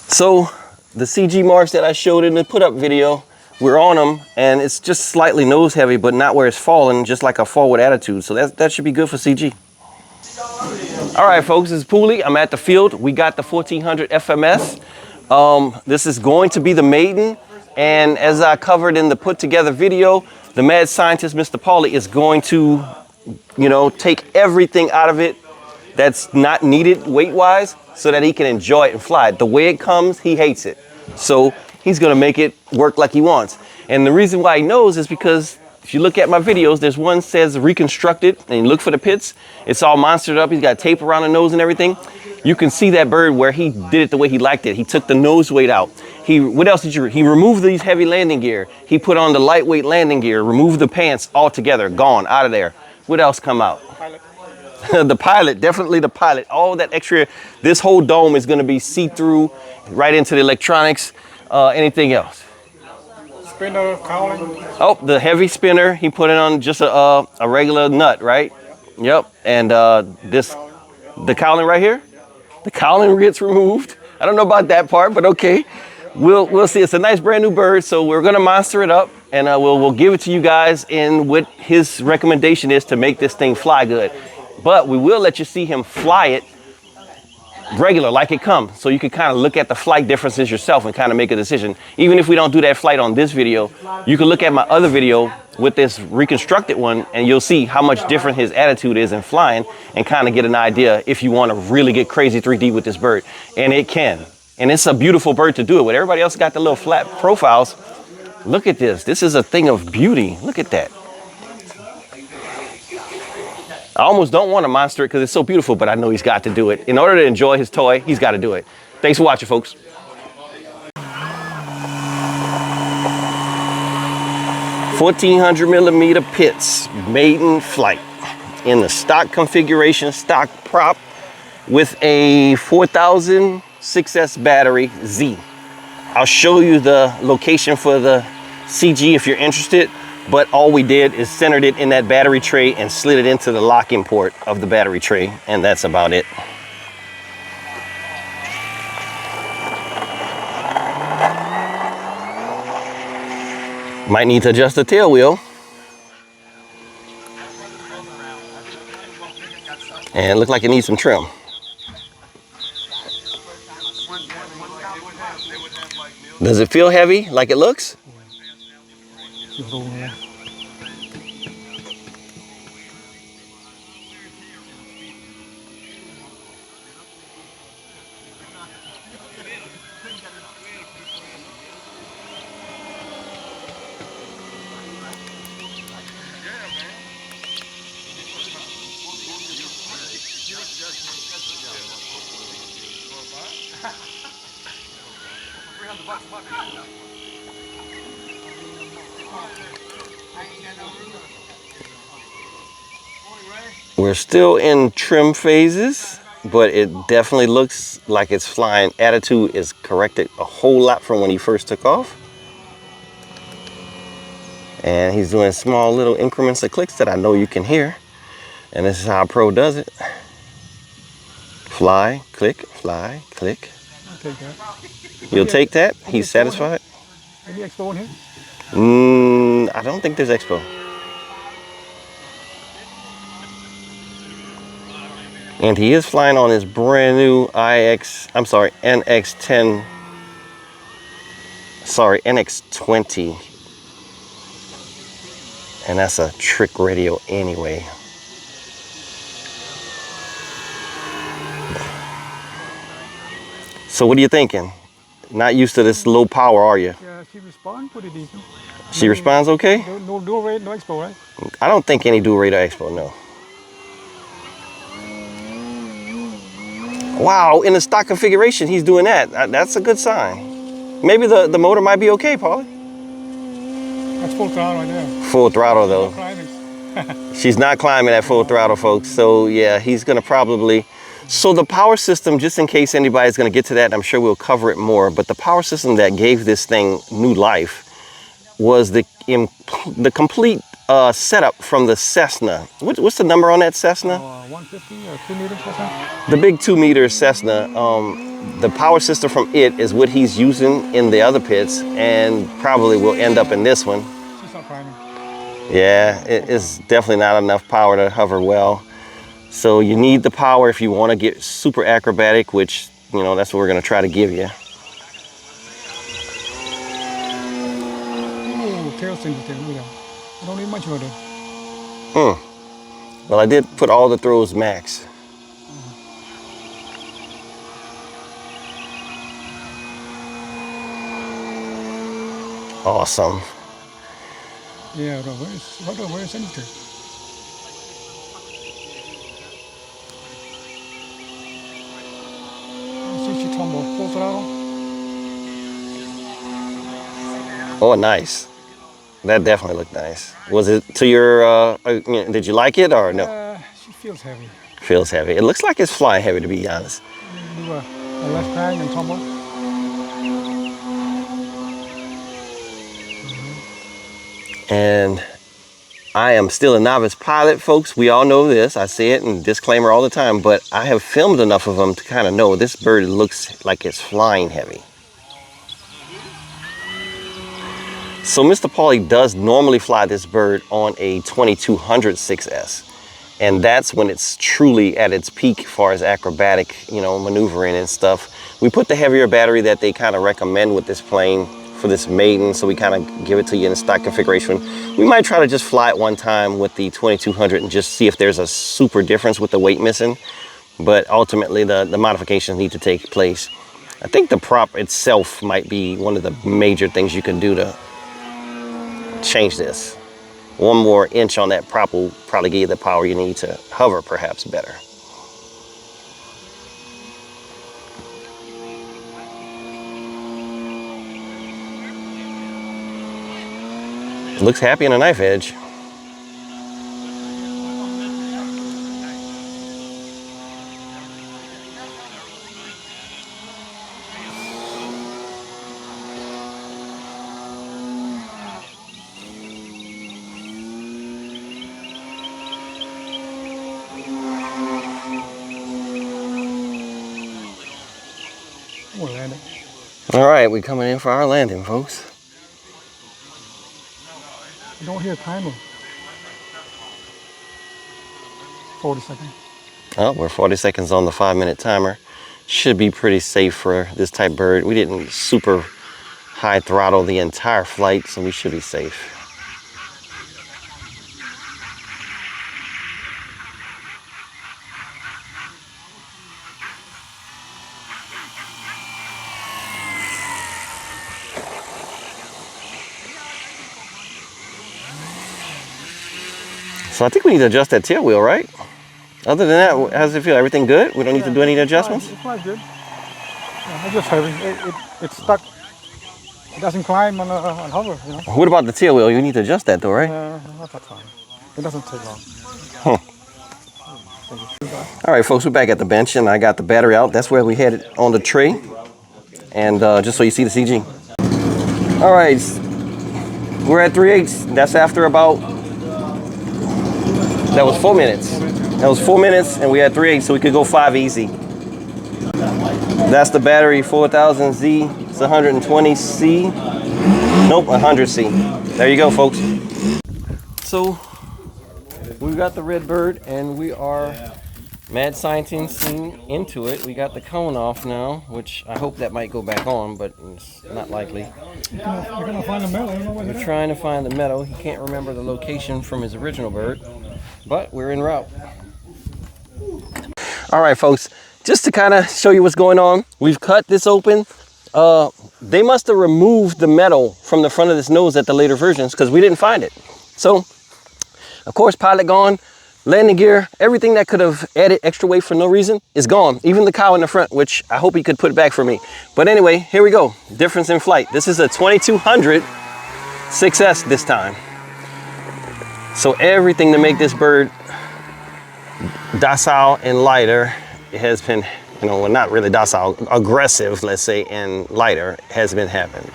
So the CG marks that I showed in the put up video, we're on them, and it's just slightly nose heavy, but not where it's falling, just like a forward attitude. So that should be good for CG. All right, folks, this is Pooley. I'm at the field. We got the 1400 FMS. This is going to be the Maiden. And as I covered in the put together video, the mad scientist, Mr. Pauly, is going to, take everything out of it that's not needed weight-wise so that he can enjoy it and fly it. The way it comes, he hates it. So he's gonna make it work like he wants. And the reason why he knows is because if you look at my videos, there's one says reconstructed, and you look for the pits, it's all monstered up. He's got tape around the nose and everything. You can see that bird where he did it the way he liked it. He took the nose weight out. What else did he removed these heavy landing gear. He put on the lightweight landing gear, removed the pants altogether, gone, out of there. What else come out? The pilot, definitely the pilot. All that extra, this whole dome is gonna be see-through, right into the electronics. Anything else? Spinner, cowling. Oh, the heavy spinner, he put it on just a regular nut, right? Yep, and the cowling right here? The cowling gets removed. I don't know about that part, but okay. We'll see. It's a nice brand new bird, so we're gonna monster it up, and we'll give it to you guys in what his recommendation is to make this thing fly good. But we will let you see him fly it regular, like it comes, so you can kind of look at the flight differences yourself and kind of make a decision. Even if we don't do that flight on this video, you can look at my other video with this reconstructed one, and you'll see how much different his attitude is in flying, and kind of get an idea if you want to really get crazy 3D with this bird. And it can. And it's a beautiful bird to do it with. Everybody else got the little flat profiles. Look at this. This is a thing of beauty. Look at that. I almost don't want to monster it because it's so beautiful, but I know he's got to do it. In order to enjoy his toy, he's got to do it. Thanks for watching, folks. 1400 millimeter Pitts, maiden flight in the stock configuration, stock prop with a 4000 6S battery Z. I'll show you the location for the CG if you're interested, but all we did is centered it in that battery tray and slid it into the locking port of the battery tray, and that's about it. Might need to adjust the tail wheel. And it looks like it needs some trim. Does it feel heavy like it looks? We're still in trim phases, but it definitely looks like it's flying. Attitude is corrected a whole lot from when he first took off. And he's doing small little increments of clicks that I know you can hear. And this is how a pro does it. Fly, click, fly, click. I'll take that. You'll take that? He's satisfied? Any expo in here? I don't think there's expo. And he is flying on his brand new NX20. And that's a trick radio anyway. So what are you thinking? Not used to this low power, are you? Yeah, she responds pretty decent. She responds okay? No dual rate, no expo, right? I don't think any dual rate or expo, no. Wow, in the stock configuration, he's doing that. That's a good sign. Maybe the motor might be okay, Paulie. That's full throttle right there. Full throttle, though. No She's not climbing at full throttle, folks. So, yeah, he's going to probably... So the power system, just in case anybody's going to get to that, I'm sure we'll cover it more, but the power system that gave this thing new life was the complete setup from the Cessna. What's the number on that Cessna? 150 or 2 meters or something? The big 2-meter Cessna. The power system from it is what he's using in the other pits, and probably will end up in this one. She's not climbing. Yeah, it is definitely not enough power to hover well. So you need the power if you want to get super acrobatic, which, you know, that's what we're going to try to give you. Oh, tail single tail. Look at that. I don't need much of it. Well, I did put all the throws max. Awesome. Yeah, where is anything? See, she tumbled full throttle. Oh, nice. That definitely looked nice. Was it to your, did you like it or no? She feels heavy. Feels heavy. It looks like it's flying heavy, to be honest. Do a left hang and tumble. And I am still a novice pilot, folks. We all know this. I say it and disclaimer all the time, but I have filmed enough of them to kind of know this bird looks like it's flying heavy. So Mr. Pauly does normally fly this bird on a 2200 6S. And that's when it's truly at its peak as far as acrobatic, you know, maneuvering and stuff. We put the heavier battery that they kind of recommend with this plane for this Maiden, so we kind of give it to you in stock configuration. We might try to just fly it one time with the 2200 and just see if there's a super difference with the weight missing. But ultimately, the modifications need to take place. I think the prop itself might be one of the major things you can do to change this. One more inch on that prop will probably give you the power you need to hover perhaps better. Looks happy on a knife edge. We're landing. All right, we're coming in for our landing, folks. I don't hear timer. 40 seconds. Oh, we're 40 seconds on the 5-minute timer. Should be pretty safe for this type bird. We didn't super high throttle the entire flight, so we should be safe. So I think we need to adjust that tail wheel, right? Other than that, how does it feel? Everything good? We don't need to do any adjustments? It's quite good. Yeah, it's just heavy. It's stuck. It doesn't climb on hover, you know. What about the tail wheel? You need to adjust that though, right? Not that time. It doesn't take long. Huh. All right, folks, we're back at the bench and I got the battery out. That's where we had it on the tray. And just so you see the CG. All right, we're at 3/8. That's after about, that was 4 minutes. That was 4 minutes and we had 3/8, so we could go 5 easy. That's the battery, 4000Z. It's 120C. Nope, 100C. There you go, folks. So we've got the red bird and we are mad scientisting into it. We got the cone off now, which I hope that might go back on, but it's not likely. You're gonna find the metal. You know what We're trying to find the meadow. He can't remember the location from his original bird, but we're en route. All right, folks, just to kind of show you what's going on, we've cut this open. They must have removed the metal from the front of this nose at the later versions because we didn't find it. So, of course, pilot gone, landing gear, everything that could have added extra weight for no reason is gone. Even the cow in the front, which I hope he could put back for me. But anyway, here we go. Difference in flight. This is a 2200 6S this time. So everything to make this bird docile and lighter, it has been, you know, well, not really docile, aggressive, let's say, and lighter has been happening.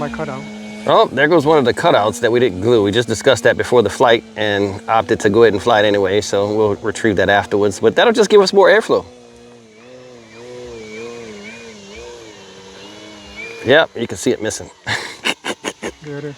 my cutout. Oh, there goes one of the cutouts that we didn't glue. We just discussed that before the flight and opted to go ahead and fly it anyway, so we'll retrieve that afterwards. But that'll just give us more airflow. Yep, you can see it missing. There it is.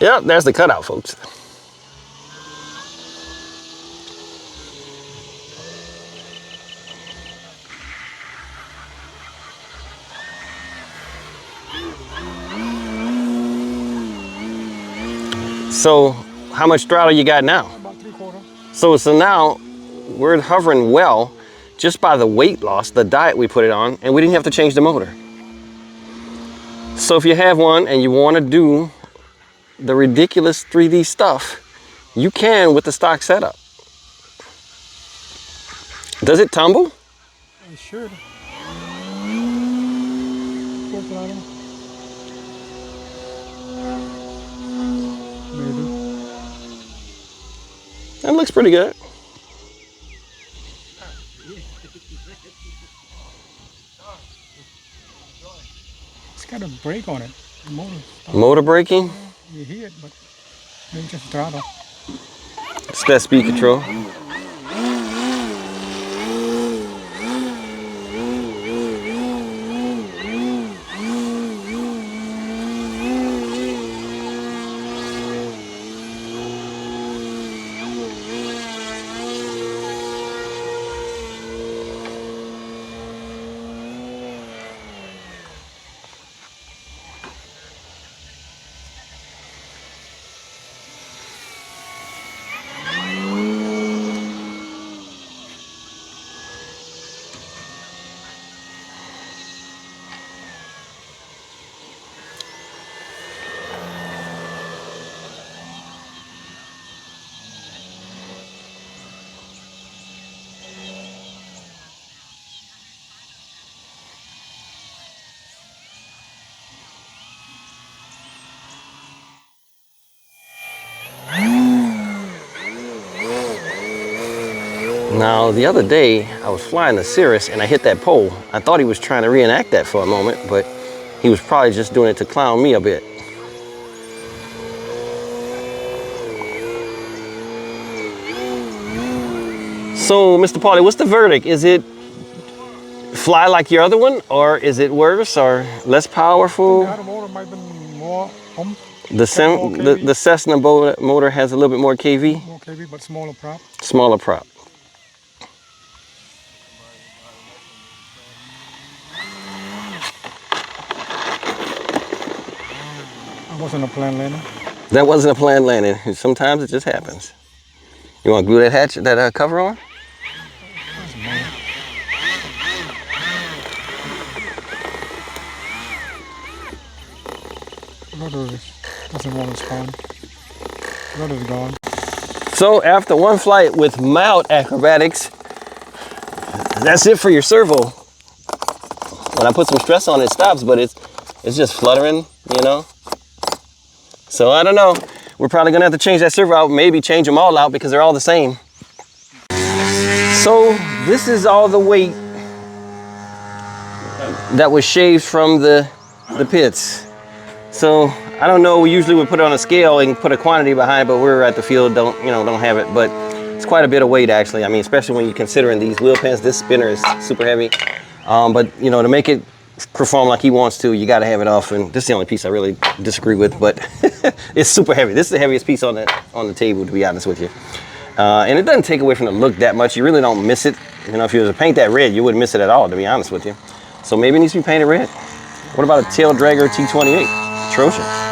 Yep, there's the cutout, folks. So, how much throttle you got now? About 3/4. So now we're hovering well just by the weight loss, the diet we put it on, and we didn't have to change the motor. So if you have one and you want to do the ridiculous 3D stuff, you can with the stock setup. Does it tumble? It should. Maybe. That looks pretty good. It's got a brake on it. The motor. Motor braking? You hear it, but maybe just throttle. It's that speed control. Now, the other day, I was flying the Cirrus and I hit that pole. I thought he was trying to reenact that for a moment, but he was probably just doing it to clown me a bit. So, Mr. Pauly, what's the verdict? Is it fly like your other one, or is it worse or less powerful? The other motor might have been more oomph. The Cessna motor has a little bit more kV? More kV, but smaller prop. Smaller prop. That wasn't a planned landing. That wasn't a planned landing. Sometimes it just happens. You want to glue that hatch, that cover on? Rudder doesn't want to spawn. Rudder's gone. So after one flight with mild acrobatics, that's it for your servo. When I put some stress on it, it stops, but it's just fluttering, you know? So I don't know. We're probably gonna have to change that servo out, maybe change them all out because they're all the same. So this is all the weight that was shaved from the pits. So I don't know, we usually would put it on a scale and put a quantity behind, but we're at the field, don't have it. But it's quite a bit of weight actually. I mean, especially when you're considering these wheel pins, this spinner is super heavy. But you know, to make it perform like he wants to, you got to have it off. And this is the only piece I really disagree with, but it's super heavy. This is the heaviest piece on the table, to be honest with you. And it doesn't take away from the look that much. You really don't miss it. You know, if you were to paint that red, you wouldn't miss it at all, to be honest with you. So maybe it needs to be painted red. What about a tail dragger T28? Atrocious.